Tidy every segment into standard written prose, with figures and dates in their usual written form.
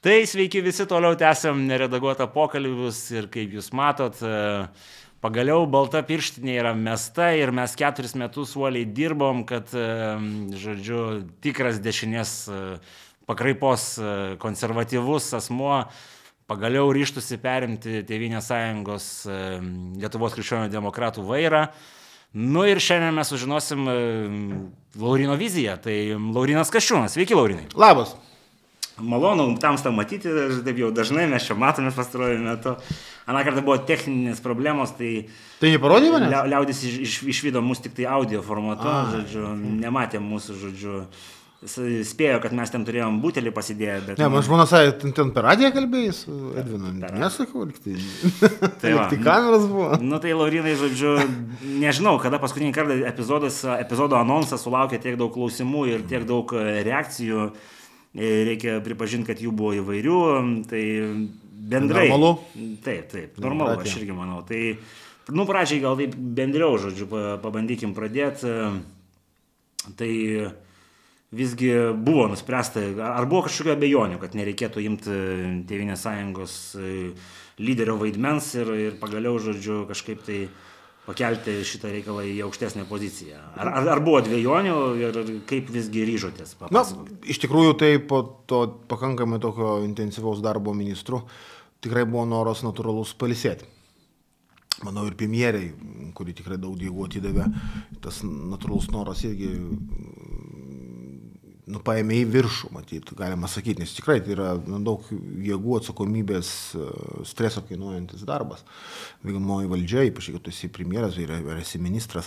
Tai sveiki visi, toliau tęsiam neredaguotą pokalbius ir kaip jūs matot, pagaliau balta pirštinė yra mesta ir mes 4 metus uoliai dirbom, kad, žodžiu, tikras dešinės pakraipos konservatyvus asmuo pagaliau ryžtųsi perimti Tėvynės sąjungos Lietuvos krikščionių demokratų vairą. Nu ir šiandien mes sužinosim Lauryno viziją. Tai Laurynas Kasčiūnas. Sveiki, Laurynai. Labas. Malonu, tamsta matyti, taip jau dažnai mes čia matome pastaruoju metu. Aną kartą buvo techninės problemos, tai... Tai neparodė mane? Liaudis išvydo mus tik tai audio formatu, žodžiu, nematė mūsų, žodžiu. Spėjo, kad mes ten turėjom butelį pasidėję, bet... Ne, man žmona sakė, ten per radiją kalbėjus, Edvinu, nesakau, liktai kameras buvo. Nu tai, Laurynai, žodžiu, nežinau, kada paskutinį kartą epizodo anonsas sulaukė tiek daug klausimų ir tiek daug reakcijų. Reikia pripažinti, kad jų buvo įvairių, tai bendrai... Normalu? Taip, normalu, aš irgi manau. Tai, nu, pradžiai gal taip bendriau, žodžiu, pabandykim pradėti. Tai visgi buvo nuspręsta, ar buvo kažkokio abejonių, kad nereikėtų imti Tėvynės sąjungos lyderio vaidmens ir pagaliau, žodžiu, kažkaip tai pakelti šitą reikalą į aukštesnę poziciją. Ar buvo dvejonių ir kaip visgi ryžotės? Na, iš tikrųjų, tai po to pakankamai tokio intensyvaus darbo ministrų tikrai buvo noras natūralus pailsėti. Manau, ir premjeriai, kuri tikrai daug jėgų atidavė, tas natūralus noras irgi paėmė į viršų, matyt, galima sakyti, nes tikrai tai yra daug jėgų, atsakomybės, streso kainuojantis darbas. Vykdomoji valdžia, ypač jeigu tu esi premjeras ir esi ministras,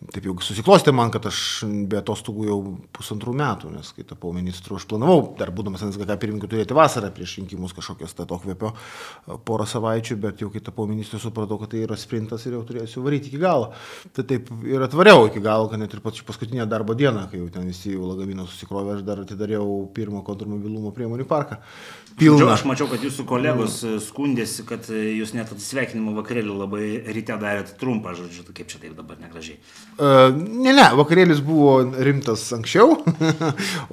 taip jau susiklostė man, kad aš be atostogų jau 1,5 metų, nes kai tapau ministru, aš planavau, dar būdamas NSGK pirmininku, turėti vasarą prieš rinkimus kažkokias atokvėpio porą savaičių, bet jau kai tapau ministru, supratau, kad tai yra sprintas ir jau turėsiu varyti iki galo. Tai taip ir atvariau iki galo, kad net ir paskutinę darbo dieną, kai jau ten visi jau lagaminą susikrovė, aš dar atidariau pirmą kontrmobilumo priemonių parką. Pilna. Aš mačiau, kad jūsų kolegos skundėsi, kad jūs net atsisveikinimo vakarėlį labai ryte darėt trumpą, žodžiu, kaip čia taip dabar negražiai. Ne, vakarėlis buvo rimtas anksčiau,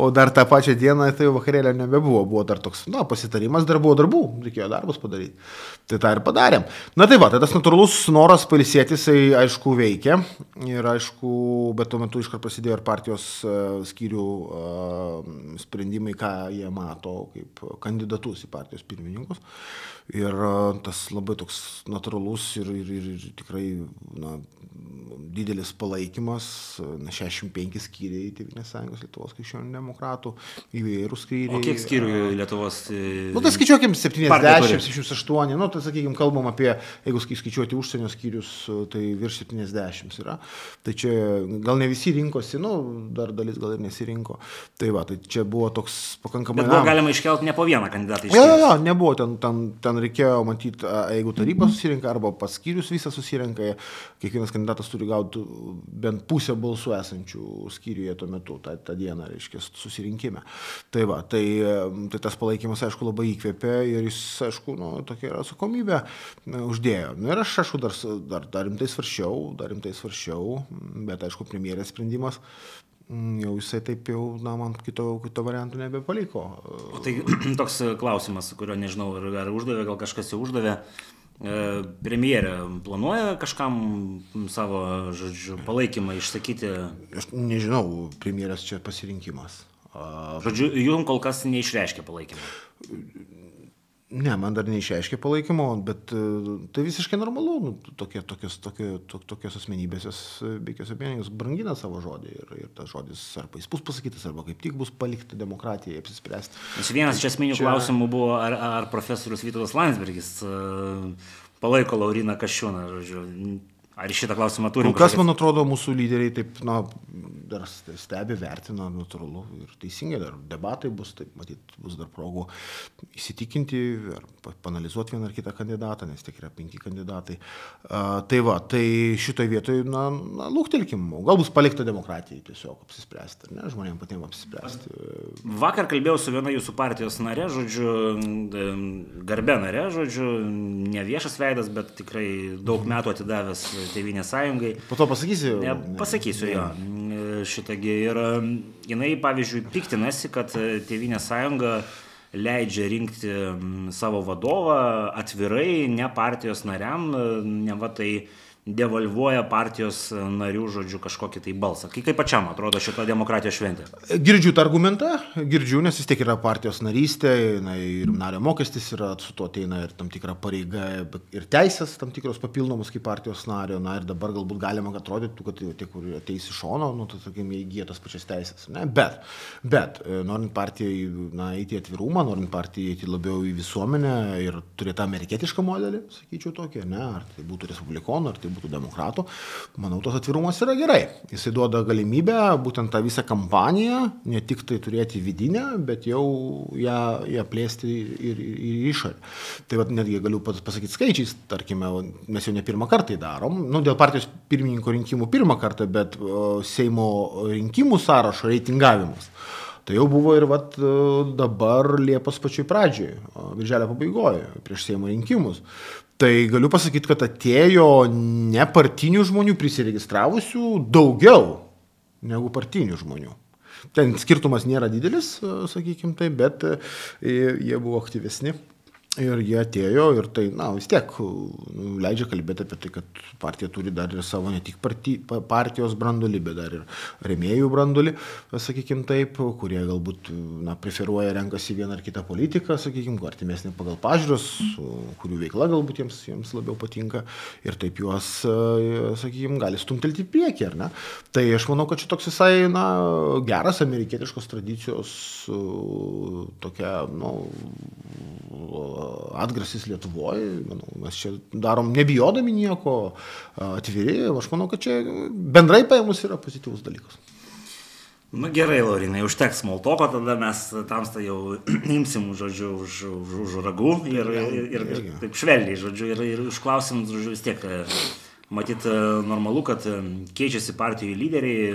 o dar tą pačią dieną tai vakarėlio nebebuvo. Buvo dar toks, pasitarimas, dar buvo darbų, reikėjo darbus padaryti. Tai tą ir padarėm. Na tai va, tai tas natūralus noras pailsėti, jisai aišku veikia ir aišku, bet tuo metu iškart prasidėjo ir partijos skyrių sprendimai, ką jie mato kaip kandidatus į partijos pirmininkus. Ir tas labai toks natūralus ir tikrai didelis palaikymas, 65 skyriai Tėvynės sąjungos Lietuvos krikščionių demokratų, įvairūs skyriai. O kiek skyrių Lietuvos? Tai skaičiuokim 70, 78, tai sakykim, kalbam apie, jeigu skaičiuoti užsienio skyrius, tai virš 70 yra. Tai čia gal ne visi rinkosi, dar dalis gal ir nesirinko. Tai va, tai čia buvo toks pakankamai... Bet buvo galima iškelti ne po vieną kandidatą iš Jo, nebuvo, ten reikėjo matyti, jeigu taryba susirinka arba pats skyrius visą susirinka, kiekvienas kandidatas turi gauti bent pusę balsų esančių skyriuje tuo metu, tą dieną, reiškia, susirinkime. Tai va, tai tas palaikymas, aišku, labai įkvėpė ir jis, aišku, tokia atsakomybė uždėjo. Ir aš, aišku, dar rimtai svarsčiau, bet, aišku, premjerės sprendimas jau jisai taip jau, man kito variantų nebepaliko. O tai toks klausimas, kurio nežinau, ar uždavė, gal kažkas jau uždavė. Premjerė planuoja kažkam savo, žodžiu, palaikymą išsakyti? Aš nežinau, premjerės čia pasirinkimas. Žodžiu, jums kol kas neišreiškia palaikymą? Ne, man dar neišreiškė palaikymo, bet tai visiškai normalu. Tokios asmenybės, be jokios abejonės, brangina savo žodį ir tas žodis arba jis bus pasakytas, arba kaip tik bus palikti demokratijai apsispręsti. Nes vienas iš esminių klausimų buvo, ar profesorius Vytautas Landsbergis palaiko Lauryną Kasčiūną, žodžiu. Ar šitą klausimą turim? Kas, man atrodo, mūsų lyderiai taip, dar stebi, vertina, natūralu ir teisingai, dar debatai bus, taip matyt, bus dar progų įsitikinti ar panalizuoti vieną ar kitą kandidatą, nes tik yra 5 kandidatai. Tai va, tai šitoje vietoje, lūktelkim, gal bus palikta demokratijai tiesiog apsispręsti, ne, žmonėms patiems apsispręsti. Vakar kalbėjau su viena jūsų partijos narė, žodžiu, garbė narė, žodžiu, ne viešas veidas, bet tikrai daug metų atidavęs Tėvynės sąjungai. Po to pasakysiu? Pasakysiu jo. Šitagi ir jinai, pavyzdžiui, piktinasi, kad Tėvynės sąjunga leidžia rinkti savo vadovą atvirai, ne partijos nariam, ne va tai devalvuoja partijos narių, žodžiu, kažkokį tai balsą. Kaip pačiam atrodo šita demokratijos šventė? Girdžiu tą argumentą, nes vis tiek yra partijos narystė, ir nario mokestis yra, su to ateina ir tam tikra pareiga ir teisės, tam tikros papildomos kaip partijos nario, ir dabar galbūt galima atrodytų, kad tie, kur ateis iš šono, tai sakykime, įgyja tas pačias teisės. Ne? Bet norint partijai eiti atvirumą, norint partijai eiti labiau į visuomenę ir turėti amerikietišką modelį, sakyčiau tokį, ar tai būtų respublikonų, ar tai būtų demokratų, manau, tos atvirumas yra gerai. Jisai duoda galimybę būtent tą visą kampaniją, ne tik tai turėti vidinę, bet jau ją plėsti ir išorę. Tai vat, netgi galiu pasakyti skaičiais, tarkime, mes jau ne pirmą kartą tai darom, dėl partijos pirmininko rinkimų pirmą kartą, bet Seimo rinkimų sąrašo reitingavimas. Tai jau buvo ir dabar Liepos pačioj pradžioje, birželio pabaigoje, prieš Seimo rinkimus. Tai galiu pasakyti, kad atėjo ne partinių žmonių prisiregistravusių daugiau negu partinių žmonių. Ten skirtumas nėra didelis, sakykime tai, bet jie buvo aktyvesni. Ir jie atėjo ir tai, vis tiek leidžia kalbėti apie tai, kad partija turi dar ir savo ne tik partijos brandulį, bet dar ir rėmėjų brandulį, sakykime taip, kurie galbūt preferuoja, renkasi vieną ar kitą politiką, sakykime, artimesnį pagal pažiūros, kurių veikla galbūt jiems labiau patinka ir taip juos, sakykime, gali stumtelti į priekį, ar ne? Tai aš manau, kad čia toks visai, geras amerikietiškos tradicijos tokia, atgrasis Lietuvoje, mes čia darom nebijodami nieko, atviri, aš manau, kad čia bendrai paėmus yra pozityvus dalykas. Gerai, Laurinai, užteks smoltoko, tada mes tamstą jau imsim, žodžiu, už ragų ir taip švelniai, žodžiu, ir užklausim, žodžiu, vis tiek, matyt, normalu, kad keičiasi partijų lyderiai,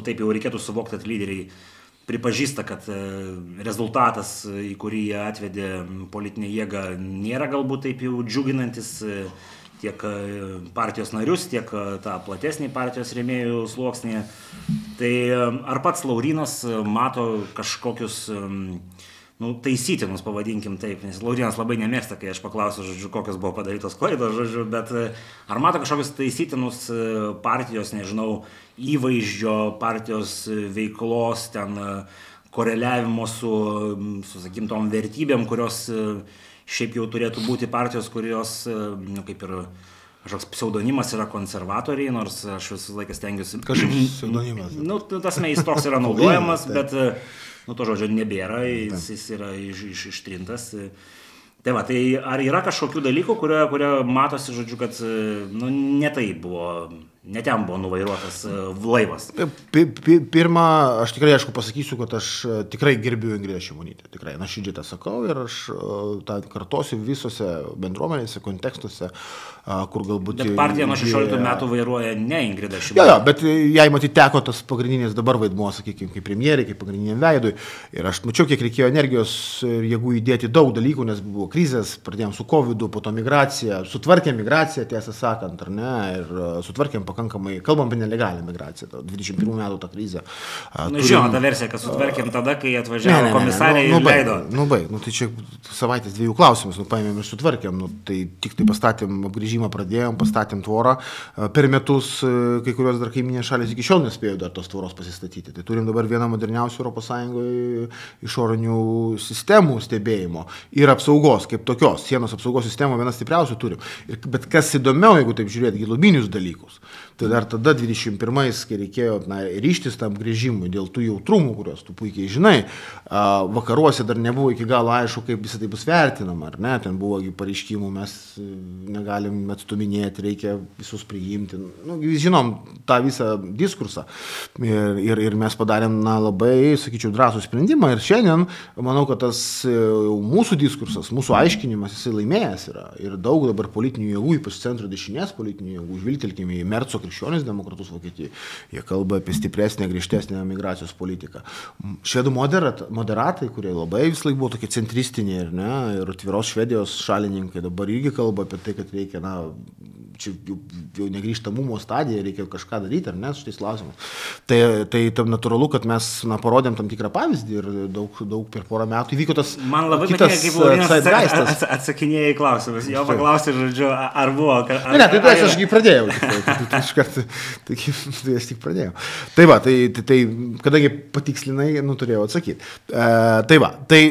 taip jau reikėtų suvokti, kad lyderiai pripažįsta, kad rezultatas, į kurį jie atvedė politinę jėgą, nėra galbūt taip jau džiuginantis tiek partijos narius, tiek tą platesnį partijos rėmėjų sluoksnį. Tai ar pats Laurynas mato kažkokius taisytinus, pavadinkim taip, nes Laurynas labai nemėgsta, kai aš paklausiu, žodžiu, kokios buvo padarytos klaidos, žodžiu, bet ar mato kažkokius taisytinus partijos, nežinau, įvaizdžio, partijos veiklos, ten koreliavimo su sakykim, tom vertybėm, kurios šiaip jau turėtų būti partijos, kurios, kaip ir kažkoks pseudonimas yra konservatoriai, nors aš visą laiką stengiuosi. Kažkoks pseudonimas. Tas jis toks yra naudojamas, bet to žodžio nebėra, jis yra ištrintas. Tai va, tai ar yra kažkokių dalykų, kurie matosi, žodžiu, kad ne tai buvo, ne ten buvo nuvairuotas laivas? Pirma, aš tikrai, aišku, pasakysiu, kad aš tikrai gerbiu Ingridą Šimonytę. Tikrai, nuoširdžiai tą sakau ir aš tą kartosiu visose bendruomenėse, kontekstuose, kur galbūt... Bet partija nuo 16 metų vairuoja ne Ingrida Šimonytė. Jo, bet jai matyt teko tas pagrindinis dabar vaidmuo, sakykime, kaip premjerė, kaip pagrindiniam veidui. Ir aš mačiau, kiek reikėjo energijos ir jėgų įdėti daug dalykų, nes buvo krizės, pradėjom su COVID, po to migracija, sutvarkėm migraciją, tiesą sakant, ar ne, ir sutvarkėm pakankamai, kalbam apie nelegalią migraciją, 21 metų tą krizę. Žinoma, ta versija, kad sutvarkėm tada, kai atvažiavo komisarė ir leido. Tai čia savaitės 2 klausimus, paėmėm ir sutvarkėm, tai tik tai pastatėm apgrįžimą, pradėjom, pastatėm tvorą, per metus kai kurios dar kaiminės šalys iki šiol nespėjo dar tos tvoros pasistatyti. Tai turim dabar vieną moderniausių Europos Sąjungoje išorinių sistemų stebėjimo ir apsaugos kaip tokios, sienos apsaugos sistemų vienas stipriausių turim. Bet kas įdomiau, jeigu taip žiūrėti giluminius dalykus, tai dar tada 21-ais, kai reikėjo ryštis tam grįžimui dėl tų jautrumų, kuriuos tu puikiai žinai, vakaruose dar nebuvo iki galo aišku, kaip visą tai bus vertinama, ar ne, ten buvo pareiškimų, mes negalim atstuminėti, reikia visus priimti. Žinom tą visą diskursą ir mes padarėm labai, sakyčiau, drąsų sprendimą ir šiandien manau, kad tas mūsų diskursas, mūsų aiškinimas, jisai laimėjęs yra ir daug dabar politinių jėgų, ypač centro dešinės politinių jėgų, žvilgtelkime į Merco krikščionis demokratus Vokietijoje, jie kalba apie stipresnę, griežtesnę migracijos politiką. Švedų moderatai, kurie labai vis laik buvo tokie centristiniai ir atviros Švedijos šalininkai, dabar irgi kalba apie tai, kad reikia čia jau negrįžtamumo stadija, reikia kažką daryti, ar ne, su šitais klausimais. Tai tam natūralu, kad mes parodėm tam tikrą pavyzdį ir daug per porą metų įvyko tas man labai patinka, kaip Laurinas atsakinėja į klausimus. Jo paklausė, žodžiu, ar buvo... Ne, tai aš tik pradėjau. Tai aš tik pradėjau. Tai va, tai kadangi patikslinai, turėjau atsakyti. Tai va, tai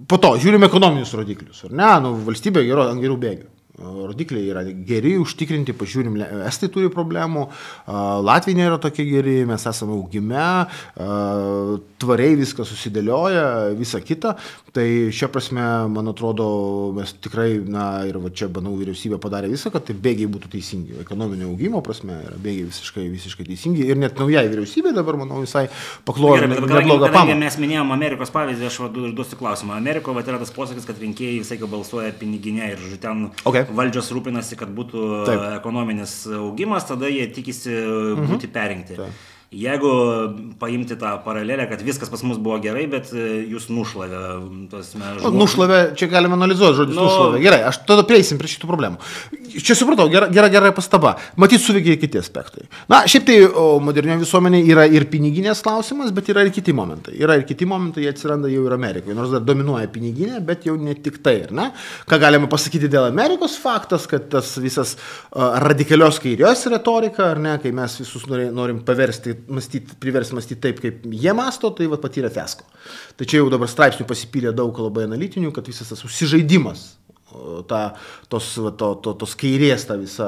po to žiūrime ekonominius rodiklius, ar ne? Valstybė ant gerų bėgių. Rodikliai yra geri, užtikrinti, pažiūrim, Estai turi problemų, Latvija nėra tokie geri, mes esame augime, tvariai viskas susidėlioja, visa kita. Tai šia prasme, man atrodo, mes tikrai, ir va čia, manau, vyriausybė padarė visą, kad bėgiai būtų teisingi. Ekonominio augimo prasme yra bėgiai visiškai teisingi. Ir net naujai vyriausybė dabar, manau, visai paklojo neblogą pamatą. Mes minėjom Amerikos pavyzdį, aš duosiu klausimą. Amerikoje yra tas posakis, kad rinkėjai visai balsuoja piniginė ir ten valdžios rūpinasi, kad būtų ekonominis augimas, tada jie tikisi būti perrinkti. Jeigu paimti tą paralelę, kad viskas pas mus buvo gerai, bet jūs nušlavė tos žmonės. Nušlavė, čia galime analizuoti žodžius nušlavė. Gerai, aš tada prieisim prie šitų problemų. Čia supratau, gera pastaba. Matyt, suveikia kiti aspektai. Šiaip tai modernioje visuomenėje yra ir piniginės klausimas, bet yra ir kiti momentai. Jie atsiranda jau ir Amerikoje, nors dar dominuoja piniginė, bet jau ne tik tai, ar ne? Ką galime pasakyti dėl Amerikos? Faktas, kad tas visas radikalios kairios retorika, ar ne, kai mes visus norim paversti priversti mąstyti taip, kaip jie mąsto, tai patyrė fiasko. Tai čia jau dabar straipsnių pasipylė daug labai analitinių, kad visas tas užsižaidimas, tos kairės ta visa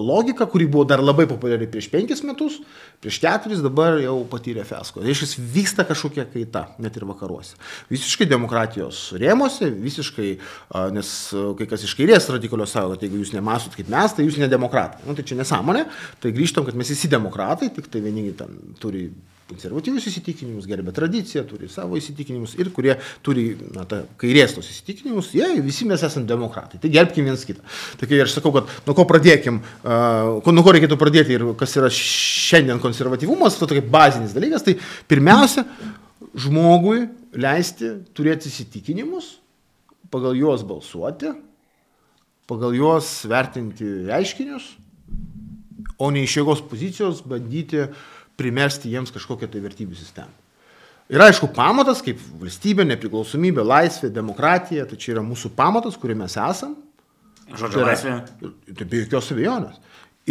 logika, kuri buvo dar labai populiari prieš 5 metus, prieš 4 dabar jau patyrė fiasko. Reiškia, vyksta kažkokia kaita, net ir vakaruose. Visiškai demokratijos rėmose, visiškai, nes kai kas iš kairės radikalios savo, kad jeigu jūs nemastot kaip mes, tai jūs ne demokratai. Tai čia nesąmonė, tai grįžtam, kad mes visi demokratai, tik tai vieningi ten turi konservatyvius įsitikinimus, gerbė tradiciją, turi savo įsitikinimus ir kurie turi kairės tos įsitikinimus, visi mes esame demokratai. Tai gerbkim viens kitą. Tai kai aš sakau, kad nuo ko pradėkim, nuo ko reikėtų pradėti ir kas yra šiandien konservatyvumas, tai tokia bazinis dalykas, tai pirmiausia, žmogui leisti turėti įsitikinimus, pagal juos balsuoti, pagal juos vertinti reiškinius, o ne iš jėgos pozicijos bandyti primersti jiems kažkokią tai vertybių sistemą. Ir aišku, pamatas, kaip valstybė, nepriklausomybė, laisvė, demokratija, tai čia yra mūsų pamatas, kurį mes esam. Žodžio laisvė. Tai be jokios abejonės.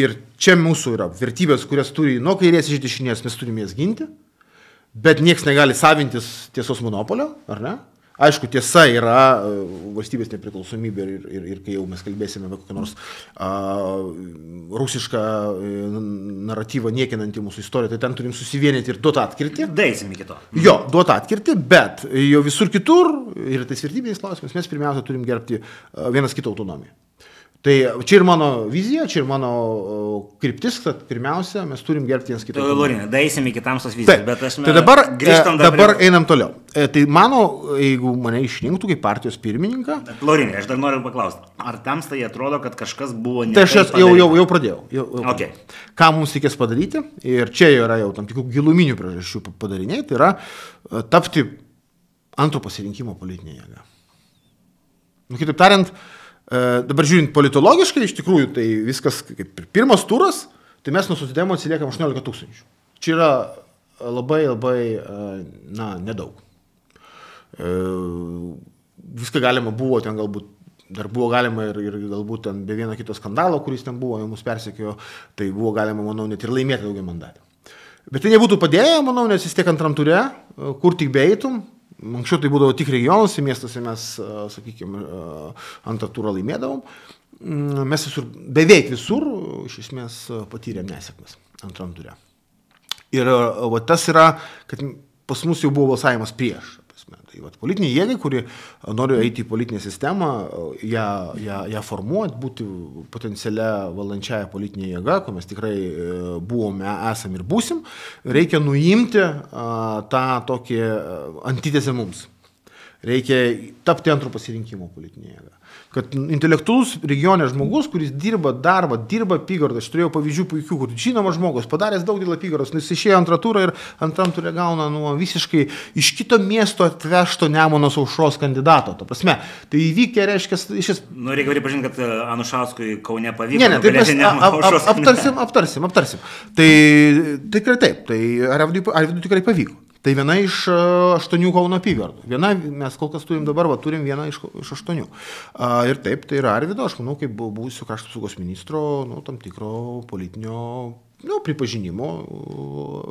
Ir čia mūsų yra vertybės, kurias turi nuo kairės iš dešinės, mes turime jas ginti, bet nieks negali savintis tiesos monopolio, ar ne? Aišku, tiesa yra valstybės nepriklausomybė ir kai jau mes kalbėsime apie kokią nors rusišką naratyvą niekinantį mūsų istoriją, tai ten turim susivienyti ir duotą atkirtį. Deisim iki to. Jo, duotą atkirtį, bet jau visur kitur ir tais vertybiniais klausimais mes pirmiausia turim gerbti vienas kito autonomiją. Tai čia ir mano vizija, čia ir mano kryptis, kad pirmiausia mes turim gerbti vienas kitą. Laurinai, daisim iki tamsos vizijos, bet aš... Tai dabar einam toliau. Tai mano, jeigu mane išrinktų kaip partijos pirmininką... Laurinai, aš dar noriu paklausti, ar tamstai atrodo, kad kažkas buvo ne... Tai aš jau pradėjau. Okay. Ką mums reikės padaryti, ir čia yra jau tam tikrų giluminių priežasčių padariniai, tai yra tapti antro pasirinkimo politinė jėga. Kitaip tariant, dabar žiūrint politologiškai, iš tikrųjų, tai viskas kaip pirmas turas, tai mes nuo socdemų atsiliekam 18 000. Čia yra labai, nedaug. Viską galima buvo, ten galbūt, dar buvo galima ir galbūt ten be vieno kito skandalo, kuris ten buvo, jau mus persekiojo, tai buvo galima, manau, net ir laimėti daugiau mandatų. Bet tai nebūtų padėję, manau, nes vis tiek antram ture, kur tik beeitum. Anksčiau tai būdavo tik regionuose, miestuose mes, sakykime, antrą turą laimėdavom. Mes beveik visur, iš esmės, patyrėm nesėkmes antram ture. Ir tas yra, kad pas mus jau buvo balsavimas prieš. Tai politinė jėga, kuri nori eiti į politinę sistemą, ją formuoti, būti potencialia valdančiaja politinė jėga, ko mes tikrai buvome, esam ir būsim, reikia nuimti tą tokį antitezę mums. Reikia tapti antrų pasirinkimo politinė jėga. Kad intelektualus regione žmogus, kuris dirba darbą, dirba apygardą, aš turėjau pavyzdžių puikių, kur žinomas žmogus, padaręs daug dėl apygardos, jis išėjo antrą turą ir antram turė gauna visiškai iš kito miesto atvežto Nemunos aušros kandidato. Ta prasme, tai įvykė, reiškia, šis... Reikia pripažinti, kad Anušauskui Kaune pavyko. Ne, tai mes aptarsim. Tai tikrai taip, tai Arvydui tikrai pavyko. Tai viena iš 8 Kauno apygardų. Mes kol kas turim vieną iš 8. Ir taip, tai yra Arvydo, aš manau, kaip buvusiu krašto apsaugos ministro, tam tikro politinio pripažinimo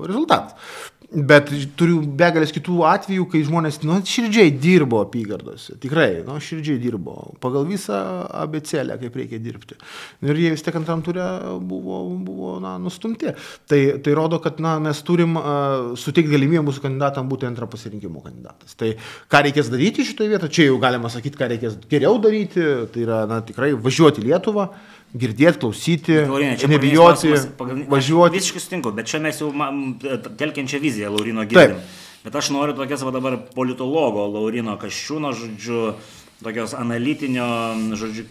rezultatas. Bet turiu begalės kitų atvejų, kai žmonės širdžiai dirbo apygardose. Tikrai, širdžiai dirbo. Pagal visą abėcėlę, kaip reikia dirbti. Ir jie vis tiek antram turė buvo nustumti. Tai rodo, kad mes turim suteikti galimybę mūsų kandidatam būti antrą pasirinkimo kandidatas. Tai ką reikės daryti šitoje vietoje? Čia jau galima sakyti, ką reikės geriau daryti. Tai yra tikrai važiuoti į Lietuvą. Girdėti, klausyti, nebijoti, važiuoti. Visiškai sutinku, bet čia mes jau telkiančią viziją Laurino girdim. Taip. Bet aš noriu tokias dabar politologo Laurino Kasčiūno, tokios analitinio,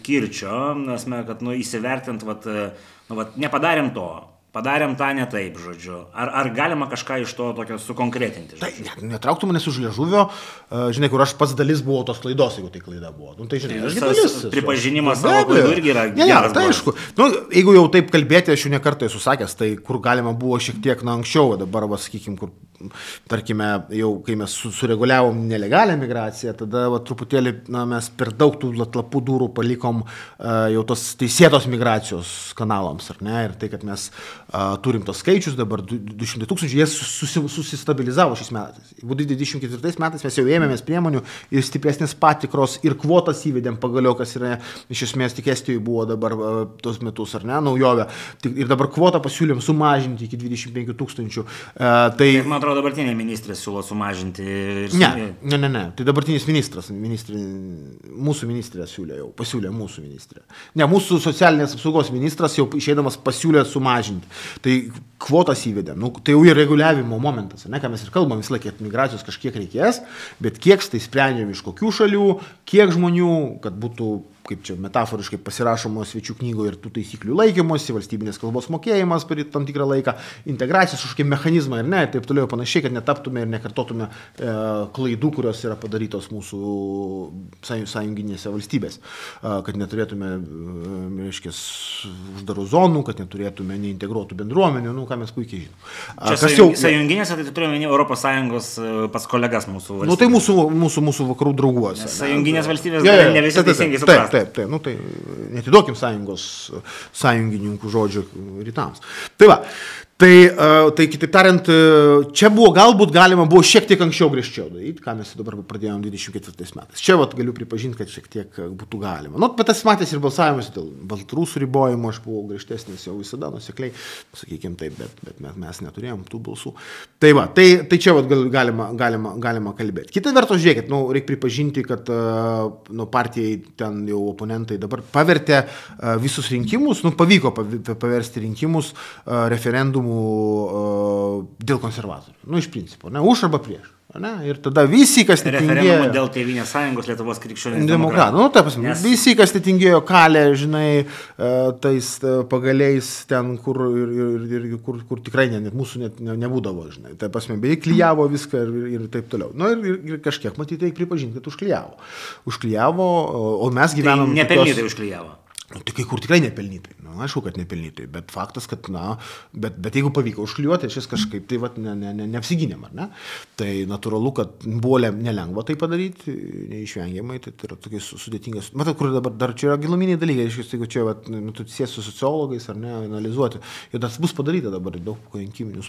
kirčio, nesme, kad įsivertint, nepadarėm to. Padarėm tą ne taip, Ar galima kažką iš to tokio sukonkretinti? Tai netrauktų manęs už liežuvio, žinai, kur aš pats dalis buvo tos klaidos, jeigu tai klaida buvo. Tai žinai, aš dalis. Pripažinimas savo klaidų irgi yra geras. Tai aišku. Jeigu jau taip kalbėti, aš jau nekartą esu sakęs, tai kur galima buvo šiek tiek anksčiau, dabar, sakykime, kur, tarkime, jau kai mes sureguliavom nelegalią migraciją, tada truputėlį mes per daug tų lapų durų palikom jau tos teisėtos migracijos kanalams, ar ne? Ir tai, kad mes turim tos skaičius, dabar 200 000, jie susistabilizavo šiais metais. 24 metais mes jau ėmėmės priemonių ir stipresnės patikros ir kvotas įvedėm pagaliau, kas yra iš esmės tik Estijoje buvo dabar tos metus, ar ne, naujovė. Ir dabar kvotą pasiūlym sumažinti iki 25 000. Man atrodo, dabartinė ministrė siūlo sumažinti. Ne. Tai dabartinis ministras, mūsų ministrė pasiūlė mūsų ministrė. Ne, mūsų socialinės apsaugos ministras jau išeidamas pasiūlė sumažinti. Tai kvotas įvedėm, tai jau ir reguliavimo momentas, ne, ką mes ir kalbam, vis laikė, migracijos kažkiek reikės, bet kiek tai sprendžiam iš kokių šalių, kiek žmonių, kad būtų, kaip čia metaforiškai pasirašomos svečių knygoje ir tų taisyklių laikymosi, valstybinės kalbos mokėjimas per tam tikrą laiką, integracijos kažkokie mechanizmai ir ne, ir taip toliau panašiai, kad netaptume ir nekartotume klaidų, kurios yra padarytos mūsų sąjunginėse valstybės, kad neturėtume, reiškia, uždarų zonų, kad neturėtume neintegruotų bendruomenių, ką mes puikiai žinom. Čia sąjunginėse, tai turėjome Europos Sąjungos pas kolegas mūsų valstybės. Tai mūsų vakarų drauguose. Sąjunginės valstybės ne visi teisingai supranta. Taip, tai netiduokim sąjungininkų žodžių rytams. Tai va, tai kitaip tariant, čia galbūt galima buvo šiek tiek anksčiau griežčiau daryti, ką mes dabar pradėjom 24 metais. Čia galiu pripažinti, kad šiek tiek būtų galima. Bet tas matęs ir balsavimas dėl Baltarusų ribojimo, aš buvau griežtesnis jau visada nusekliai, sakykime taip, bet mes neturėjom tų balsų. Tai va, tai čia galima kalbėti. Kita vertus, žiūrėkit, reikia pripažinti, kad partijai ten jau oponentai dabar pavertė visus rinkimus, pavyko paversti rinkimus referendumų dėl konservatorių. Iš principo, už arba prieš. Ir tada visi, kas netingėjo... Referendumą dėl Tėvynės sąjungos Lietuvos krikščionys demokratų. Visi, kas netingėjo, kalė, žinai, tais pagaliais ten, kur tikrai mūsų nebūdavo, žinai. Tai pasme, beveik klijavo viską ir taip toliau. Ir kažkiek, matyti, reikia pripažinti, kad užklijavo, o mes gyvenom... Tai nepelnytai užklijavo. Tai kai kur tikrai nepelnytai, aišku, kad nepelnytai, bet faktas, kad, bet jeigu pavyko užklijuoti, šis kažkaip tai neapsigynėm, ar ne? Tai natūralu, kad buvo nelengva tai padaryti, neišvengiamai, tai yra tokiais sudėtingas. Matai, kur dabar dar čia yra giluminiai dalykai, jeigu čia tu sės su sociologais, ar ne, analizuoti, ir dar bus padaryta dabar, daug porinkiminių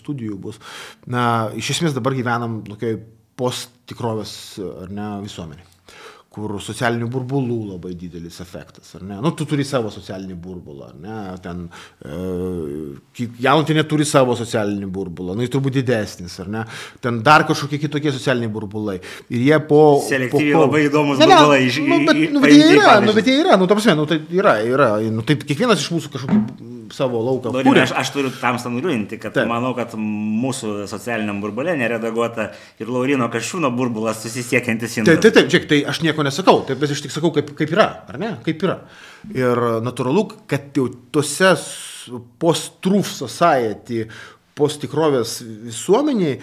studijų bus. Iš esmės dabar gyvenam tokioj post-tikrovės, ar ne, visuomenė, kur socialinių burbulų labai didelis efektas, ar ne? Tu turi savo socialinį burbulą, ar ne? Ten jaunutinė turi savo socialinį burbulą, jis turbūt didesnis, ar ne? Ten dar kažkokie kitokie socialiniai burbulai. Ir jie selektyviai labai įdomus burbulai bet jie yra, ta prasme, tai yra. Tai kiekvienas iš mūsų kažkokį savo lauką. Aš turiu tamstą nuliūdinti, kad manau, kad mūsų socialiniam burbulė neredaguota ir Laurino Kasčiūno burbulas susisiekiantis indas. Taip, žiūrėk, tai aš nieko nesakau, taip aš tik sakau, kaip yra, ar ne? Kaip yra. Ir natūralu, kad jau tose post-truth society, post-tikrovės visuomeniai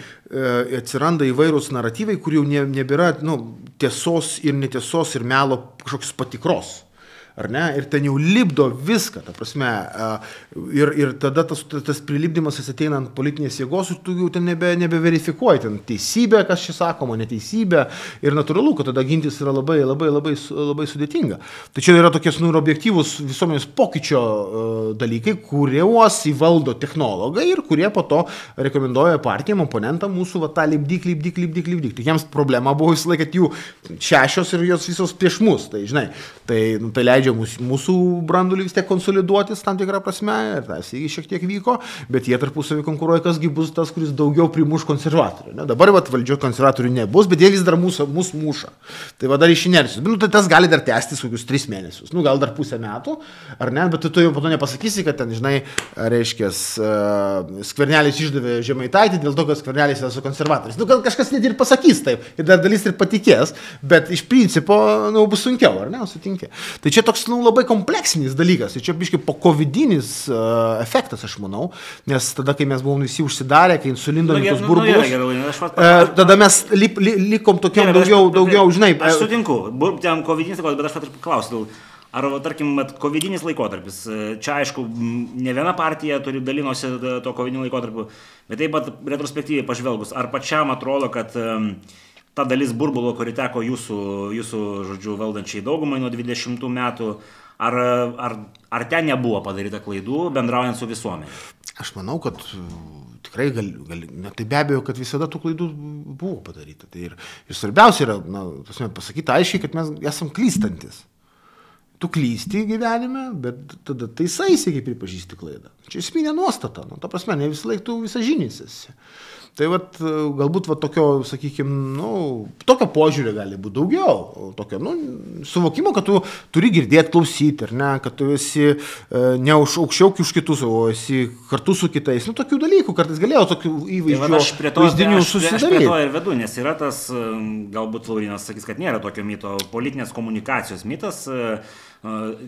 atsiranda įvairūs naratyvai, kur jau nebėra tiesos ir netiesos ir melo kažkokios patikros. Ar ne? Ir ten jau lipdo viską, ta prasme, ir tada tas prilipdymas ateina ant politinės jėgos, ir tu jau ten nebeverifikuoji, ten teisybė, kas čia sakoma, neteisybė, ir natūralu, kad tada gintis yra labai sudėtinga. Tačiau yra tokie objektyvūs visuomenės pokyčio dalykai, kuriuos įvaldo technologai ir kurie po to rekomenduoja partijom, oponentam mūsų tą lipdyk. Tai jiems problema buvo visą laiką, kad jų 6 ir jos visos prieš mus, tai žinai, tai leidžia mūsų brandulį vis tiek konsoliduotis tam tikrą prasme, ir tas šiek tiek vyko, bet jie tarpusavį konkuruoja, kasgi bus tas, kuris daugiau primuš konservatorių. Ne? Dabar valdžio konservatorių nebus, bet jie vis dar mus muša. Tai dar iš inercijos. Tai tas gali dar tęstis kokius 3 mėnesius, gal dar pusę metų, ar ne, bet tu jau po to nepasakysi, kad ten, žinai, reiškia, Skvernelis išdavė Žemaitaitį dėl to, kad Skvernelis yra su konservatoriais. Gal kažkas net ir pasakys taip, ir dar dalis ir patikės, bet iš principo bus sunkiau, ar ne, sutinki. Tai čia toks labai kompleksinis dalykas, ir čia biškai po covidinis efektas, aš manau, nes tada, kai mes buvom visi užsidarę, kai sulindom tos burbulus, tada mes likom tokiam daugiau, žinai. Aš sutinku, ten covidinis laikotarpis, bet aš pat ir paklausiu, ar, tarkim, covidinis laikotarpis, čia aišku, ne viena partija dalinosi to covidiniu laikotarpiu, bet taip pat retrospektyviai pažvelgus, ar pačiam atrodo, kad ta dalis burbulo, kuri teko jūsų žodžiu, valdančiai daugumai nuo 20 metų, ar ten nebuvo padaryta klaidų, bendraujant su visuomenė? Aš manau, kad tikrai tai be abejo, kad visada tų klaidų buvo padaryta. Tai ir svarbiausia yra, pasakyti aiškiai, kad mes esam klystantis. Tu klysti gyvenime, bet tada taisaisi, kai pripažįsti klaidą. Čia esminė nuostata, ta prasme, ne visą laiką tu visažinis esi. Tai galbūt tokio, sakykime, tokio požiūrio gali būti daugiau, tokio, suvokimo, kad tu turi girdėti, klausyti, ar ne, kad tu esi ne aukščiau už kitus, o esi kartu su kitais, tokių dalykų, kartais galėjau tokių įvaizdžių vaizdinių susidaryti. Aš prie to ir vedu, nes yra tas, galbūt Laurinas sakys, kad nėra tokio mito, politinės komunikacijos mitas,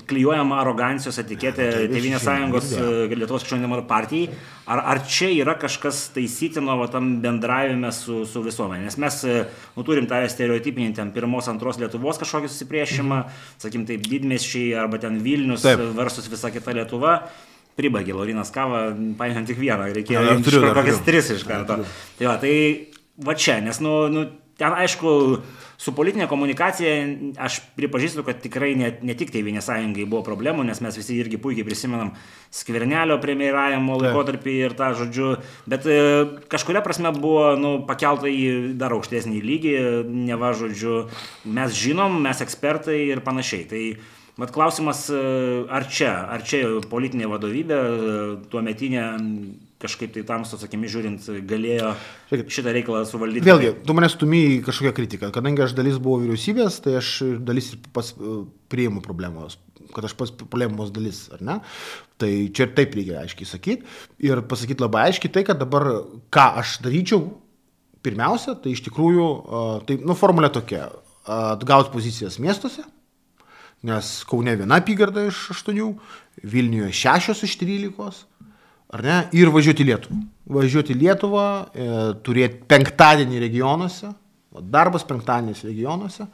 klijuojama arogancijos etiketė Tėvynės sąjungos Lietuvos krikščionių partijai. Ar čia yra kažkas taisytino tam bendravime su visuomenė? Nes mes turim tą stereotipinį ten pirmos, antros Lietuvos kažkokį susipriešimą, sakim taip, didmiesčiai arba ten Vilnius versus visa kita Lietuva. Pribaigė Laurinas kavą, paėmėm tik vieną, reikėjo kokias 3 iš karto. Tai va čia, nes ten aišku, su politinė komunikacija aš pripažįstu, kad tikrai ne tik Tėvynės sąjungai buvo problemų, nes mes visi irgi puikiai prisimenam Skvernelio premjeravimo laikotarpį ir tą žodžiu, bet kažkuria prasme buvo pakelta į dar aukštesnį lygį, neva žodžiu, mes žinom, mes ekspertai ir panašiai. Tai klausimas, ar čia politinė vadovybė tuometinė kažkaip tai tamstos akimis žiūrint galėjo šitą reikalą suvaldyti. Vėlgi, tu mane stumi į kažkokią kritiką. Kadangi aš dalis buvau vyriausybės, tai aš dalis ir pats priimu problemos, kad aš pats problemos dalis, ar ne? Tai čia ir taip reikia aiškiai sakyti. Ir pasakyti labai aiškiai tai, kad dabar ką aš daryčiau, pirmiausia, tai iš tikrųjų, formulė tokia, atgauti pozicijas miestuose, nes Kaune 1 apygarda iš 8, Vilniuje 6 iš 13, ar ne, ir važiuoti į Lietuvą. Važiuoti į Lietuvą, turėti penktadienį regionuose, darbas penktadienis regionuose,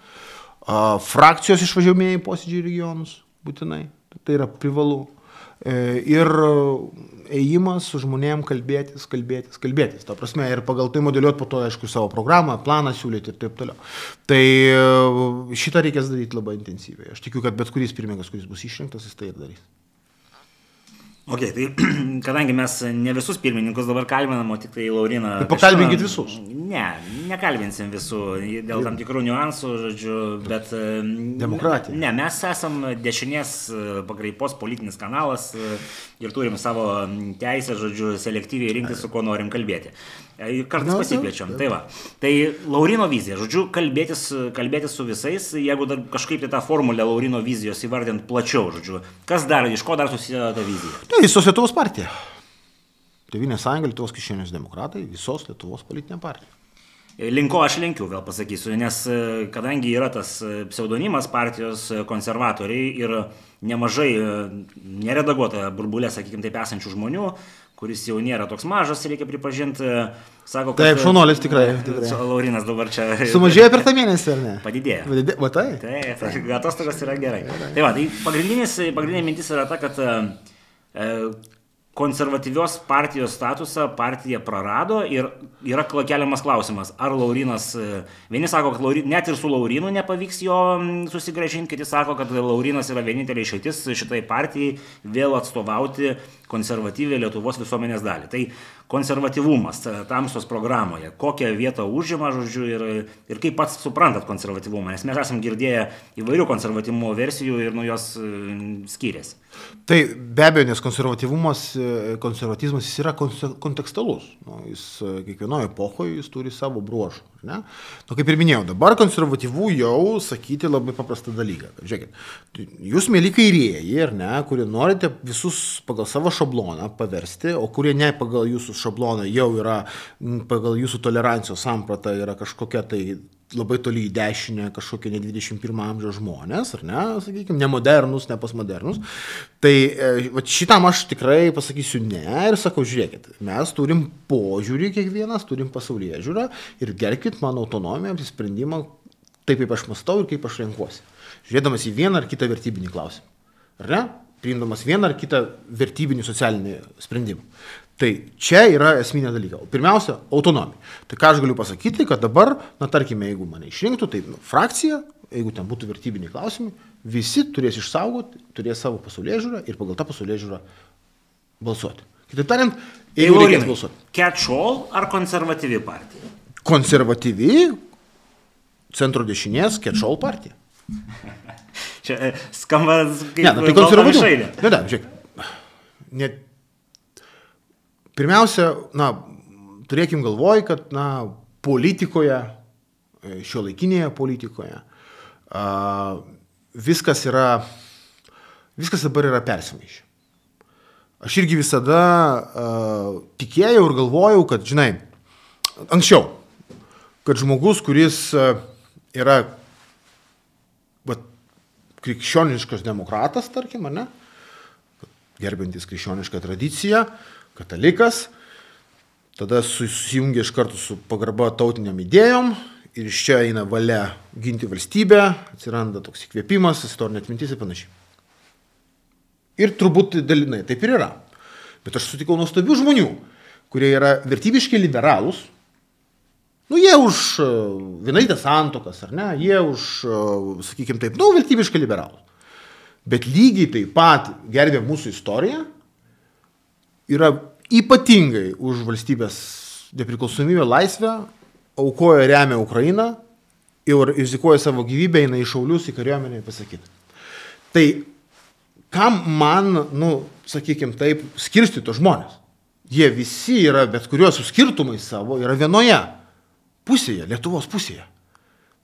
frakcijos išvažiuojamieji posėdžiai regionus, būtinai, tai yra privalu. Ir ėjimas su žmonėm kalbėtis. Ta prasme, ir pagal tai modeliuoti po to, aišku, savo programą, planą siūlyti ir taip toliau. Tai šitą reikės daryti labai intensyviai. Aš tikiu, kad bet kuris pirmininkas, kuris bus išrinktas, jis tai ir darys. Ok, tai kadangi mes ne visus pirmininkus dabar kalbinam, o tik tai Lauriną... Tai pakalbinkit visus. Ne, nekalbinsim visų, dėl tam tikrų niuansų, žodžiu, bet... Demokratija. Ne, mes esam dešinės pakraipos politinis kanalas ir turim savo teisę, žodžiu, selektyviai rinktis, su kuo norim kalbėti. Kartais pasikviečiam, tai va. Tai Laurino vizija, žodžiu, kalbėtis su visais, jeigu dar kažkaip tai tą formulę Laurino vizijos įvardint plačiau, žodžiu, kas dar, iš ko dar susideda ta vizija? Visos Lietuvos partija. Tėvynės sąjunga, Lietuvos krikščionys demokratai, visos Lietuvos politinė partija. Linko aš lenkiu, vėl pasakysiu, nes kadangi yra tas pseudonimas partijos konservatoriai ir nemažai neredaguota burbulė, sakykime taip, esančių žmonių, kuris jau nėra toks mažas, reikia pripažinti, sako, kad... Taip, šaunuolis tikrai. Laurinas dabar čia... Sumažėjo per tą mėnesį, ar ne? Padidėjo. Matai? Taip, atostogas yra gerai. Tai va, tai pagrindinė mintis yra ta, kad konservatyvios partijos statusą partija prarado ir yra keliamas klausimas, ar Laurinas, vieni sako, kad net ir su Laurinu nepavyks jo susigrąžinti, kiti sako, kad Laurinas yra vienintelė išeitis šitai partijai vėl atstovauti konservatyvią Lietuvos visuomenės dalį. Tai konservatyvumas Tamstos programoje, kokią vietą užima, žodžiu, ir kaip pats suprantat konservatyvumą, nes mes esam girdėję įvairių konservatyvumo versijų ir nuo jos skiriasi. Tai be abejo, nes konservatizmas jis yra kontekstalus. Jis kiekvienoje epochoje jis turi savo bruožų. Ne? Kaip ir minėjau, dabar konservatyvų jau sakyti labai paprastą dalyką. Žiūrėkit, jūs mėly kairieji, ar ne, kurie norite visus pagal savo šabloną paversti, o kurie ne pagal jūsų šabloną jau yra, pagal jūsų tolerancijos sampratą yra kažkokia tai labai toli į dešinę, kažkokie ne 21 amžiaus žmonės, ar ne, sakykime, nemodernus, ne postmodernus. Tai šitam aš tikrai pasakysiu ne ir sakau, žiūrėkit, mes turim požiūrį kiekvienas, turim pasaulyje žiūrą ir gerbkit mano autonomiją, apsisprendimą, taip kaip aš mąstau ir kaip aš renkuosi. Žiūrėdamas į vieną ar kitą vertybinį klausimą, ar ne, priimdamas vieną ar kitą vertybinį socialinį sprendimą. Tai čia yra esminė dalyka. Pirmiausia, autonomija. Tai ką aš galiu pasakyti, kad dabar, na tarkime, jeigu mane išrinktų, tai frakcija, jeigu ten būtų vertybiniai klausimai, visi turės išsaugoti, turės savo pasaulėžiūrą ir pagal tą pasaulėžiūrą balsuoti. Kitaip tariant, jeigu reikės balsuoti. Catch-all ar konservatyvi partija? Konservatyvi, centro dešinės, catch-all partija. Čia skamba kaip tai konservatyvi. Ne, žiūrėk. Pirmiausia, turėkim galvoj, kad, politikoje, šiuolaikinėje politikoje, viskas dabar yra persimaišę. Aš irgi visada tikėjau ir galvojau, kad, žinai, anksčiau, kad žmogus, kuris yra krikščioniškas demokratas, tarkim, ne, gerbintis krikščionišką tradiciją, katalikas, tada susijungia iš karto su pagarba tautiniam idėjom ir iš čia eina valia ginti valstybę, atsiranda toks įkvėpimas, istorinė atmintis ir panašiai. Ir turbūt dalinai taip ir yra. Bet aš sutikau nuostabių žmonių, kurie yra vertybiškai liberalūs, jie už vienalytes santuokas, ar ne, jie už, sakykime taip, vertybiškai liberalūs. Bet lygiai taip pat gerbė mūsų istoriją, yra ypatingai už valstybės nepriklausomybę, laisvę, aukoja, remia Ukrainą ir rizikuoja savo gyvybę, eina į šaulius, į kariuomenę, pasakyti. Tai kam man, sakykime taip, skirstyto žmonės? Jie visi yra, bet kuriuos su skirtumais savo, yra vienoje pusėje, Lietuvos pusėje.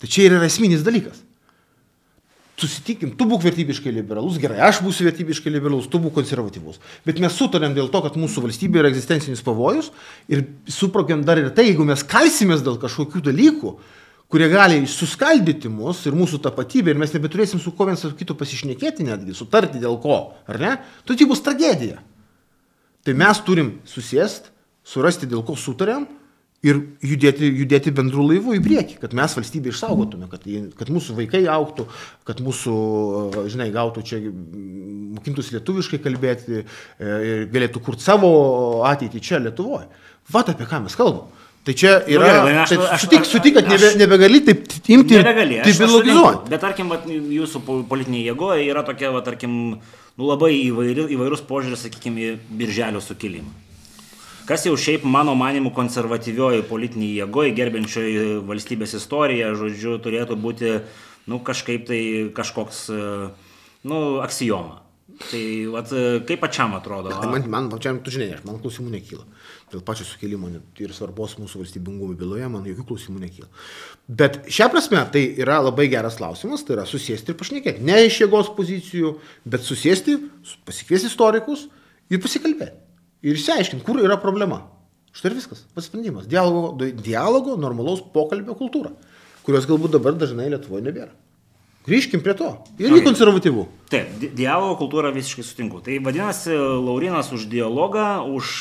Tai čia yra esminis dalykas. Susitikim, tu būk vertybiškai liberalus, gerai, aš būsiu vertybiškai liberalus, tu būk konservatyvus. Bet mes sutarėm dėl to, kad mūsų valstybė yra egzistencinis pavojus ir suprogiam dar ir tai, jeigu mes kalsimės dėl kažkokių dalykų, kurie gali suskaldyti mus ir mūsų tapatybę ir mes nebeturėsim su ko vienas su kitu pasišnekėti netgi, sutarti dėl ko, ar ne, tai bus tragedija. Tai mes turim susėst, surasti dėl ko sutarėm ir judėti bendrų laivų į priekį, kad mes valstybę išsaugotume, kad mūsų vaikai augtų, kad mūsų, žinai, gautų čia, mokintųsi lietuviškai kalbėti ir galėtų kurti savo ateitį čia Lietuvoje. Vat apie ką mes kalbam. Tai čia yra, sutik, kad nebegali taip imti ir taip biologizuoti. Bet tarkim, jūsų politinė jėgoje yra tokia, tarkim, labai įvairus požiūris, sakykime, į Birželio sukilimą. Kas jau šiaip mano manimu konservatyvioji politinė jėgoje, gerbiančioji valstybės istoriją, žodžiu, turėtų būti, kažkaip tai kažkoks, aksioma. Tai, kaip pačiam atrodo? Man pačiam, tu žinai, man klausimų nekyla. Dėl pačio sukilimo ir svarbos mūsų valstybingumo byloje, man jokių klausimų nekyla. Bet šią prasme tai yra labai geras klausimas, tai yra susėsti ir pašnekėti. Ne iš jėgos pozicijų, bet susėsti, pasikviesti istorikus ir pasikalbėti. Ir išsiaiškinti, kur yra problema. Štai ir viskas. Pasprendimas. Dialogo, normalaus pokalbio kultūra, kurios galbūt dabar dažnai Lietuvoje nebėra. Grįžkim prie to. Ir į konservatyvų. Taip, dialogo kultūrą visiškai sutinku. Tai vadinasi, Laurynas už dialogą, už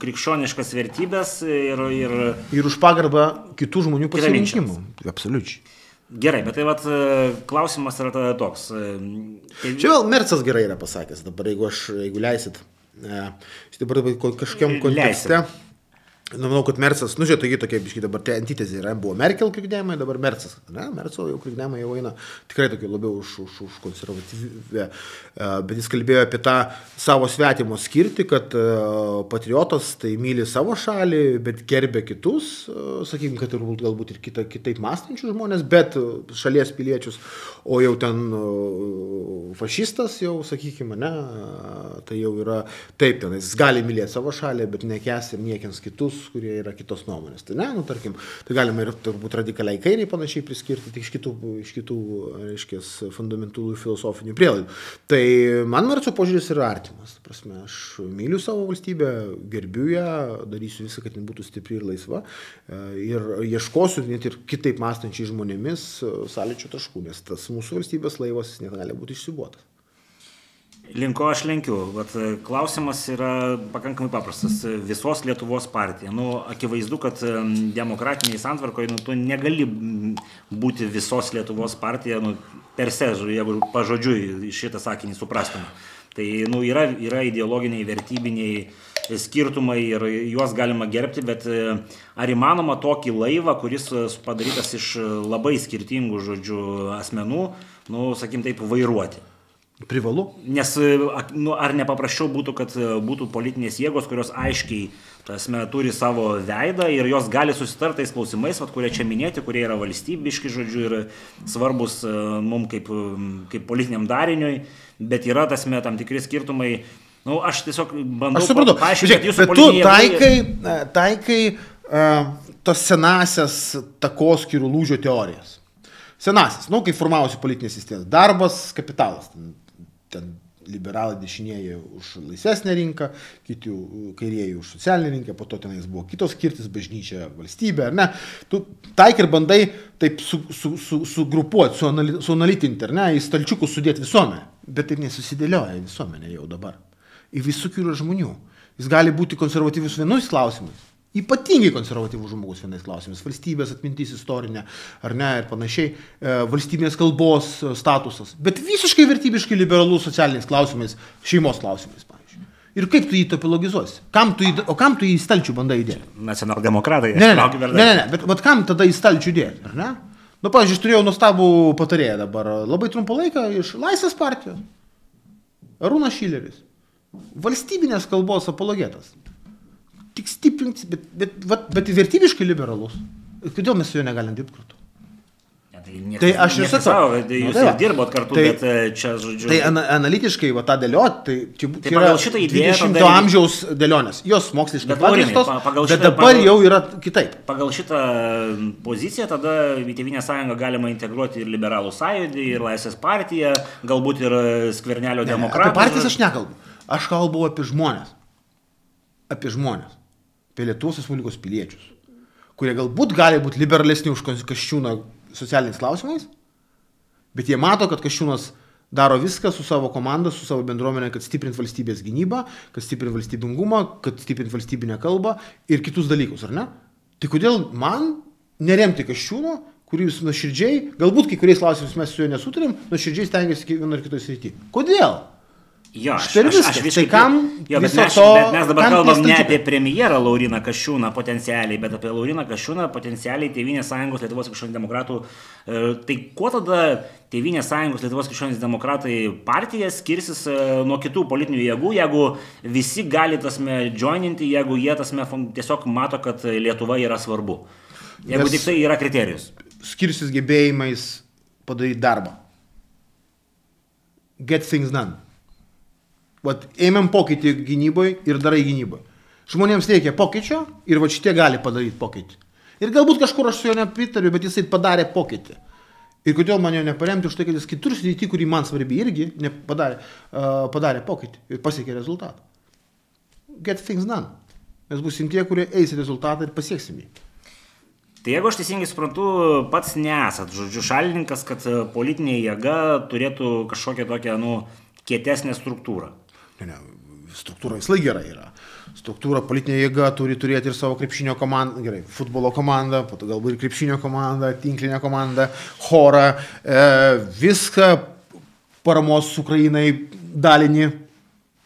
krikščioniškas vertybės ir už pagarbą kitų žmonių pasirinkimų. Absoliučiai. Gerai, bet tai vat klausimas yra tada toks. Čia vėl Mercas gerai yra pasakęs, dabar jeigu leisit, dabar kažkiam kontekste. Manau, kad Mercas, žiūrėk, taigi tokia biškai dabar antitezė yra, buvo Merkel krikdėjimai, dabar Mercas. Merco jau krikdėjimai jau eina tikrai tokia labiau už konservatyvę, bet jis kalbėjo apie tą savo svetimo skirtį, kad patriotas tai myli savo šalį, bet gerbė kitus, sakykime, kad galbūt ir kitaip mąstančius žmonės, bet šalies piliečius, o jau ten fašistas jau, sakykime, ne, tai jau yra taip, ten jis gali mylėti savo šalį, bet nekęs ir niekins kitus, kurie yra kitos nuomonės. Tai ne, tarkim, tai galima ir turbūt radikaliai kairiai panašiai priskirti, tik iš kitų reiškės, fundamentalių filosofinių prielaidų. Tai man Merco požiūris yra artimas. Prasme, aš myliu savo valstybę, gerbiu ją, darysiu visą, kad jin būtų stipri ir laisva ir ieškosiu net ir kitaip mąstančiai žmonėmis sąlyčio taškų, nes tas mūsų valstybės laivas negali būti išsiūbuotas. Linko aš lenkiu. Vat, klausimas yra pakankamai paprastas. Visos Lietuvos partija. Akivaizdu, kad demokratiniai santvarkoje tu negali būti visos Lietuvos partija per se, jeigu pažodžiui šitą sakinį suprastume. Tai yra ideologiniai, vertybiniai skirtumai ir juos galima gerbti, bet ar įmanoma tokį laivą, kuris padarytas iš labai skirtingų asmenų, sakykim taip, vairuoti? Privalu. Nes ar nepaprasčiau būtų, kad būtų politinės jėgos, kurios aiškiai turi savo veidą ir jos gali susitartais klausimais, kurie čia minėti, kurie yra valstybiški, ir svarbus mums kaip politiniam dariniui, bet yra tam tikri skirtumai. Aš tiesiog bandau paaiškinti, kad jūsų politinė jėga... taikai tos senasias takoskyrų lūžio teorijas. Senasis, kai formavosi politinės sistemas. Darbas, kapitalas. Ten liberalai dešinieji už laisvesnę rinką, kiti kairieji už socialinę rinką, po to tenais buvo kitos skirtis, bažnyčia, valstybė, ar ne. Tu taik ir bandai taip sugrupuoti, suanalitinti, ar ne, į stalčiukus sudėti visuomenę. Bet taip nesusidėlioja visuomenė jau dabar. Į visokių yra žmonių. Jis gali būti konservatyvus vienais klausimais. Ypatingai konservatyvus žmogus vienais klausimais. Valstybės atmintis istorinė, ar ne, ir panašiai, valstybinės kalbos statusas. Bet visiškai vertybiškai liberalus socialiniais klausimais, šeimos klausimais, pavyzdžiui. Ir kaip tu jį topologizuosi? Kam tu jį į stalčių bandai įdėti? Nacionaldemokratai. Ne, bet kam tada į stalčių įdėti, ar ne? Pavyzdžiui, aš turėjau nuostabų patarėją dabar, labai trumpą laiką iš Laisvės partijos. Arūnas Šileris. Valstybinės kalbos apologetas. Tik stiprinti, bet vertybiškai liberalus. Kodėl mes su juo negalim dirbti kartu? Tai aš ir sakau, jūs ir dirbot kartu, bet čia, žodžiu... Tai analitiškai tą dėlioti, tai yra 20 amžiaus dėlionės. Jos moksliškai pagrįstos, bet dabar jau yra kitaip. Pagal šitą poziciją tada į Tėvynės sąjungą galima integruoti ir Liberalų sąjūdį, ir Laisvės partiją, galbūt ir Skvernelio demokratų. Apie partijas aš nekalbu. Aš kalbu apie žmonės. Apie Lietuvos Respublikos piliečius, kurie galbūt gali būti liberalesni už Kasčiūną socialiniais klausimais, bet jie mato, kad Kasčiūnas daro viską su savo komanda, su savo bendruomenė, kad stiprint valstybės gynybą, kad stiprint valstybingumą, kad stiprint valstybinę kalbą ir kitus dalykus, ar ne? Tai kodėl man neremti Kasčiūno, kuris nuoširdžiai, galbūt kai kuriais klausimais mes su juo nesutarėm, nuoširdžiai stengiasi kiekvieno ir kitoj srity. Kodėl? Jo, aš tai kam bet mes dabar kalbam ne apie premjerą Lauryną Kasčiūną potencialiai, bet apie Lauryną Kasčiūną potencialiai Tėvynės sąjungos Lietuvos krikščionių demokratų. Tai kuo tada Tėvynės sąjungos Lietuvos krikščionių demokratai partija skirsis nuo kitų politinių jėgų, jeigu visi gali joininti, jeigu jie tiesiog mato, kad Lietuva yra svarbu. Jeigu tik tai yra kriterijus. Skirsis gebėjimais padaryti darbą. Get things done. Ėmėm pokytį gynyboje ir darai gynyboje. Žmonėms reikia pokyčio ir šitie gali padaryti pokytį. Ir galbūt kažkur aš su juo nepritariu, bet jisai padarė pokytį. Ir kodėl man jo neparemti už tai, kad jis kitur srity, kurį man svarbi irgi padarė pokytį ir pasiekė rezultatą. get things done. Mes būsim tie, kurie eis į rezultatą ir pasieksim jį. Tai jeigu aš teisingai suprantu, pats nesat, žodžiu, šalininkas, kad politinė jėga turėtų kažkokią tokią, kietesnę struktūrą. Ne, struktūra visai gerai yra. Struktūra, politinė jėga turi turėti ir savo krepšinio komandą, gerai, futbolo komandą, po to galbūt ir krepšinio komandą, tinklinę komandą, chorą, viską paramos Ukrainai dalinį.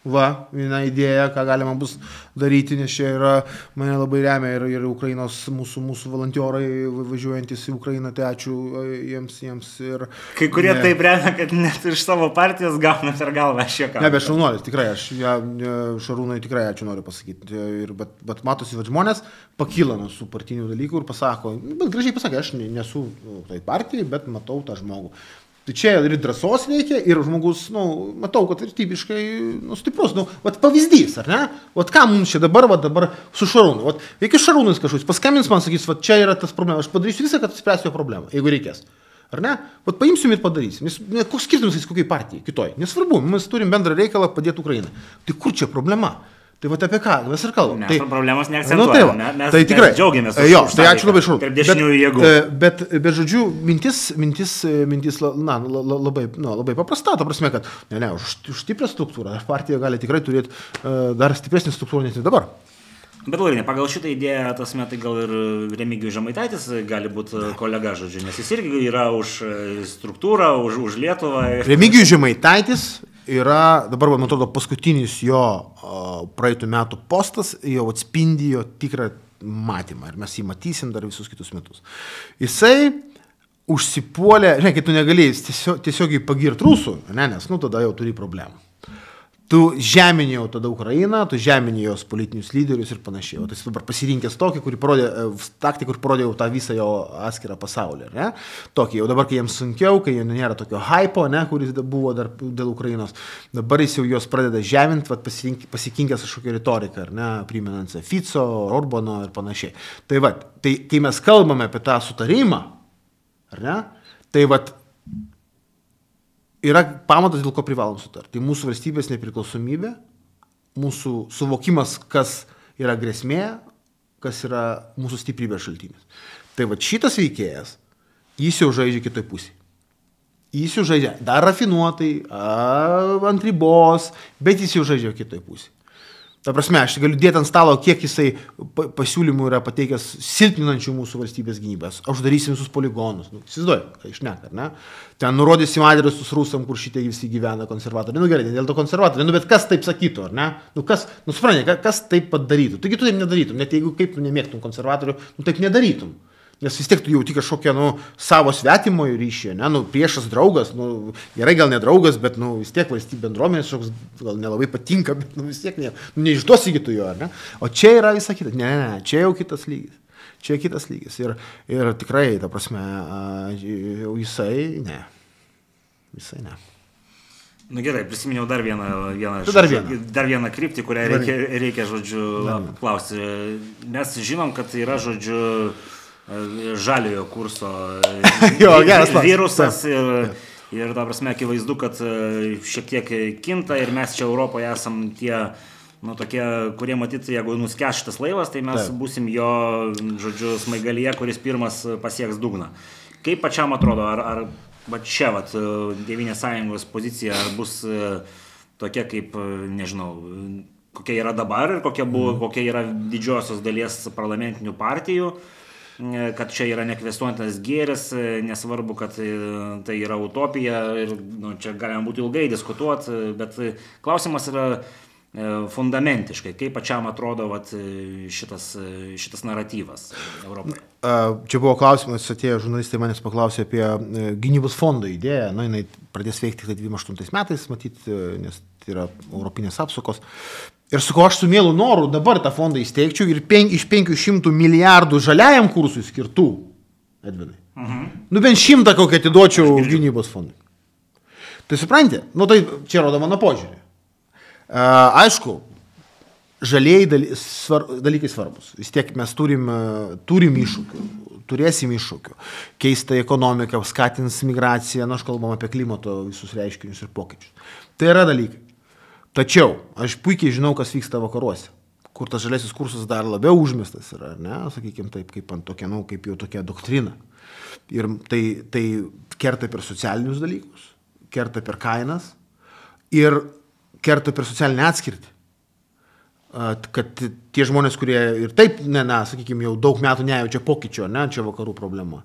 Va, viena idėja, ką galima bus daryti, nes čia yra, mane labai remia ir Ukrainos mūsų volonterai važiuojantis į Ukrainą, tai ačiū jiems ir... Kai kurie taip remia, kad net iš savo partijos gauna per galvą šiek tiek. Ne, bet šaunuolis, tikrai, Šarūnai tikrai ačiū noriu pasakyti, bet matosi, kad žmonės pakyla nuo su partinių dalykų ir pasako, bet gražiai pasakė, aš nesu tai partijai, bet matau tą žmogų. Tai čia ir drąsos reikia, ir žmogus, matau, kad ir tipiškai stiprus. Vat pavyzdys, ar ne? Vat ką mums čia dabar su Šarūnu. Vat reikia Šarūnus kažkoks, paskambins man, sakys, vat čia yra tas problema. Aš padarysiu visą, kad spręsiu jo problemą, jeigu reikės. Ar ne? Vat paimsim ir padarysim. Nes koks skirtumas kokiai partijai, kitoj. Nesvarbu, mes turim bendrą reikalą padėti Ukrainai. Tai kur čia problema? Tai vat apie ką mes ir kalbam. Mes problemos neakcentuojame. Tai tikrai džiaugiamės. Jo, tai ačiū labai Šarūnui. Tarp dešiniųjų jėgų. Bet žodžiu, mintis labai paprasta, ta prasme, kad už stiprią struktūrą partija gali tikrai turėti dar stipresnį struktūrą net ir dabar. Bet Laurinai, pagal šitą idėją, tas metai gal ir Remigijus Žemaitaitis gali būti kolega, žodžiu, nes jis irgi yra už struktūrą, už Lietuvą. Remigijus Žemaitaitis yra, dabar, man atrodo, paskutinis jo praeitų metų postas, jau atspindi jo tikrą matymą ir mes jį matysim dar visus kitus metus. Jisai užsipuolė, žinai, kai tu negalėjai tiesiogiai pagirti rusų, nes, tada jau turi problemų. Tu žemini jau tada Ukrainą, tu žemini jos politinius lyderius ir panašiai. O tai dabar pasirinkęs tokį, kur parodė jau tą visą jo atskirą pasaulį. Ne? Tokį jau dabar, kai jiems sunkiau, kai nėra tokio hypo, kuris buvo dar dėl Ukrainos, dabar jis jau jos pradeda žeminti, pasikinkęs kažkokią retoriką, priminant Fico, Orbano ir panašiai. Tai kai mes kalbame apie tą sutarimą, tai yra pamatas, dėl ko privalom sutarti. Tai mūsų valstybės nepriklausomybė, mūsų suvokimas, kas yra grėsmė, kas yra mūsų stiprybės šaltinis. Tai šitas veikėjas, jis jau žaidžia kitoj pusėje. Jis jau žaidžia dar rafinuotai, ant ribos, bet jis jau žaidžia kitoj pusėje. Ta prasme, aš galiu dėti ant stalo, kiek jisai pasiūlymų yra pateikęs silpninančių mūsų valstybės gynybės. Uždarysim visus poligonus. Įsivaizduoju, ką išneka, ne? Ten nurodysim adresus rusam, kur šitie visi gyvena konservatoriai. Gerai, dėl to konservatoriai. Bet kas taip sakytų, ar ne? Supranti, kas taip padarytų? Taigi tu taip nedarytum, net jeigu kaip tu nemėgtum konservatorių, taip nedarytum. Nes vis tiek tu jauti kažkokią savo svetimojo ryšį, priešas draugas, gerai gal ne draugas, bet vis tiek valstybė bendruomenės kažkoks gal nelabai patinka, bet vis tiek neišduosi kitų jo, ar ne? O čia yra visą kitą, ne, čia jau kitas lygis. Čia kitas lygis ir tikrai, ta prasme, jisai ne. Gerai, prisiminiau dar vieną kryptį, kurią reikia, žodžiu, klausti. Mes žinom, kad yra, žodžiu, žaliojo kurso virusas ir ta prasme akivaizdu, kad šiek tiek kinta ir mes čia Europoje esam tie, tokie, kurie matyti, jeigu nuskęs šitas laivas, tai mes būsim jo, žodžiu, smaigalyje, kuris pirmas pasieks dugną. Kaip pačiam atrodo, ar čia, Tėvynės sąjungos pozicija bus tokia kaip, nežinau, kokia yra dabar ir kokia yra didžiosios dalies parlamentinių partijų, kad čia yra nekvestionuotinas gėris, nesvarbu, kad tai yra utopija ir čia galima būtų ilgai diskutuoti, bet klausimas yra fundamentiškai, kaip pačiam atrodo šitas naratyvas Europoje. Čia buvo klausimas, atėjo žurnalistai manęs paklausė apie gynybos fondo idėją, jinai pradės veikti tik 28 metais, matyti, nes tai yra europinės apsukos. Ir sakau, aš su mielu noru dabar tą fondą įsteigčiau ir iš 500 milijardų žaliajam kursui skirtų, Edvinai. Bent 100 kokią atiduočiau gynybos fondui. Tai supranti, tai čia rodo mano požiūrį. Aišku, žalieji dalykai svarbus. Vis tiek mes turim iššūkių, turėsim iššūkių. Keista ekonomika, skatins migraciją, aš kalbam apie klimato visus reiškinius ir pokyčius. Tai yra dalykai. Tačiau aš puikiai žinau, kas vyksta vakaruose. kur tas žaliasis kursas dar labiau užmestas yra, ne, sakykime taip, kaip ant tokia, kaip jau tokia doktrina. Ir tai kerta per socialinius dalykus, kerta per kainas ir kerta per socialinę atskirtį. Kad tie žmonės, kurie ir taip, sakykime, jau daug metų nejaučia pokyčio, čia vakarų problema,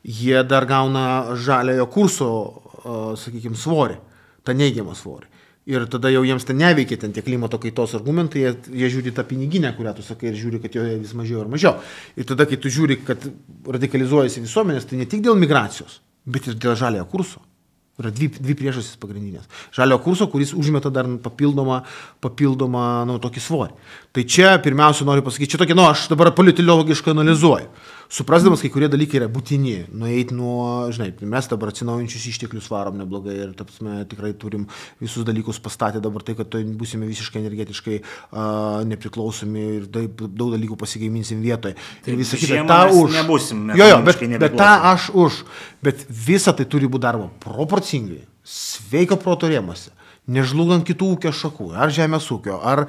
jie dar gauna žaliojo kurso, sakykime, svorį, tą neigiamą svorį. Ir tada jau jiems ten neveikia tie klimato kaitos argumentai, jie žiūri tą piniginę, kurią tu sakai, ir žiūri, kad jo vis mažiau ir mažiau. Ir tada, kai tu žiūri, kad radikalizuojasi visuomenės, tai ne tik dėl migracijos, bet ir dėl žaliojo kurso. Yra dvi priežastys pagrindinės. Žaliojo kurso, kuris užmeta dar papildomą tokį svorį. Tai čia pirmiausia noriu pasakyti, čia tokia, aš dabar politologiškai analizuoju. Suprasdamas, kai kurie dalykai yra būtini, nueiti nuo, mes dabar atsinaujančius išteklius varom neblogai ir tikrai turim visus dalykus pastatę dabar tai, kad būsime visiškai energetiškai nepriklausomi ir daug dalykų pasigaiminsim vietoje. Ir visą kitą, tą už. Nebūsim, bet tą aš už. Bet visa tai turi būti daroma proporcingai, sveiko proto rėmuose. Nežlugant kitų ūkio šakų, ar žemės ūkio, ar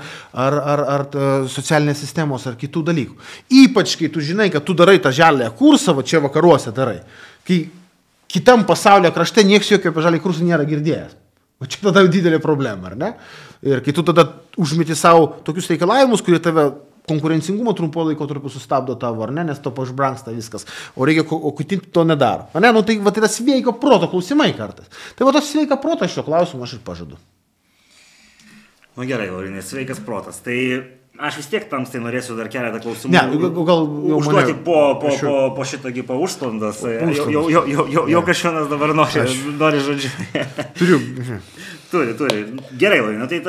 socialinės sistemos, ar kitų dalykų. Ypač, kai tu žinai, kad tu darai tą žaliąją kursą, va čia vakaruose darai, kai kitam pasaulio krašte nieks jokio apie žaliąją kursą nėra girdėjęs. O čia tada didelė problema, ar ne? Ir kai tu tada užmeti savo tokius reikalavimus, kurie tave konkurencingumą trumpo laiko tarpu sustabdo tavo, ar ne, nes to pažbrangsta viskas, o kiti to nedaro. Tai yra sveiko proto klausimai kartais. Tai va tos sveika proto šio klausimu aš ir pažadu. Gerai, Laurinai, sveikas protas. Tai aš vis tiek tamstai norėsiu dar keletą klausimų. Gal užduoti po šitągi paužsklandas. Jau kažkienas dabar nori žodžiu. Turi. Gerai, Laurinai, tai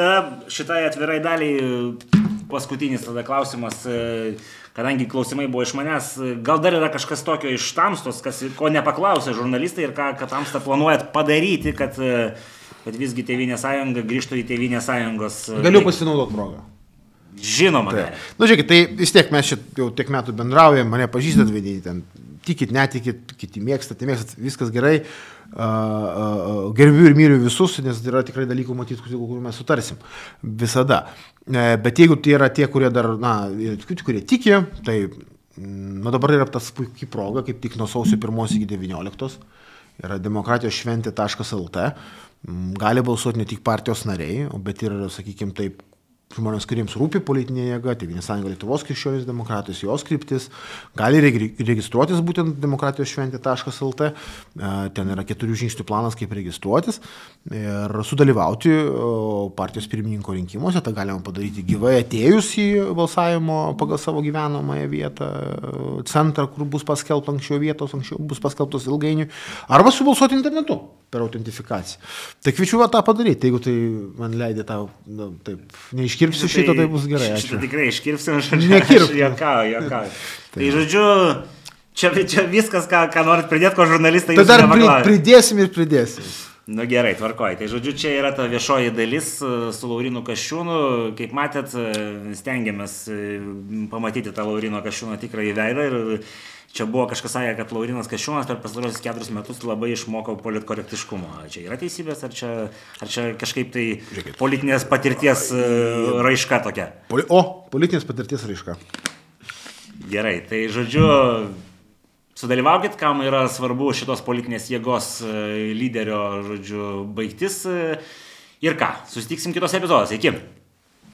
šitai atvirai daliai paskutinis tada klausimas, kadangi klausimai buvo iš manęs, gal dar yra kažkas tokio iš Tamstos, ko nepaklausė žurnalistai ir ką Tamsta planuojat padaryti, kad visgi Tėvynės sąjunga grįžtų į Tėvynės sąjungos. Galiu pasinaudoti progą. Žinoma. Žiūrėkit, tai vis tiek mes jau tiek metų bendraujam, mane pažįstat vedėjai, ten tikit, netikit, kiti mėgstat, viskas gerai. Gerbiu ir myliu visus, nes yra tikrai dalykų matyti, kur mes sutarsim visada. Bet jeigu tai yra tie, kurie dar, kurie tiki, tai dabar yra tas puikiai proga, kaip tik nuo sausio 1 iki 19 yra demokratijos šventė.lt. Gali balsuoti ne tik partijos nariai, bet ir, sakykime, taip, žmonės, kuriems rūpi politinė jėga, Tėvynės sąjunga Lietuvos krikščionys demokratus, jos kryptis, gali registruotis būtent demokratijos šventė.lt. Ten yra 4 žingsnių planas, kaip registruotis ir sudalyvauti partijos pirmininko rinkimuose. Tai galima padaryti gyvai atėjus į balsavimo pagal savo gyvenamąją vietą, centrą, kur bus paskelbta anksčiau bus paskelbtos ilgainiui, arba subalsuoti internetu per autentifikaciją. Tai kviečiu tą padaryti, jeigu tai man leidė tau, taip, neiškirpsiu šito, tai bus gerai. Šitą tikrai iškirpsiu, aš jokauju. Tai žodžiu, čia viskas, ką norit pridėti, ko žurnalistai jūsų nepaklausė. Tai dar pridėsim. Gerai, tvarkoj. Tai žodžiu, čia yra ta viešoji dalis su Laurinu Kasčiūnu. Kaip matėt, stengiamės pamatyti tą Laurino Kasčiūno tikrąjį veidą ir čia buvo kažkas sakė, kad Laurinas Kasčiūnas per pastarosius 4 metus labai išmoko politkorektiškumo. Čia yra teisybės, ar čia kažkaip tai politinės patirties raiška tokia? Politinės patirties raiška. Gerai, tai žodžiu, sudalyvaukit, kam yra svarbu šitos politinės jėgos lyderio, žodžiu, baigtis. Ir ką, susitiksim kitose epizoduose. Iki.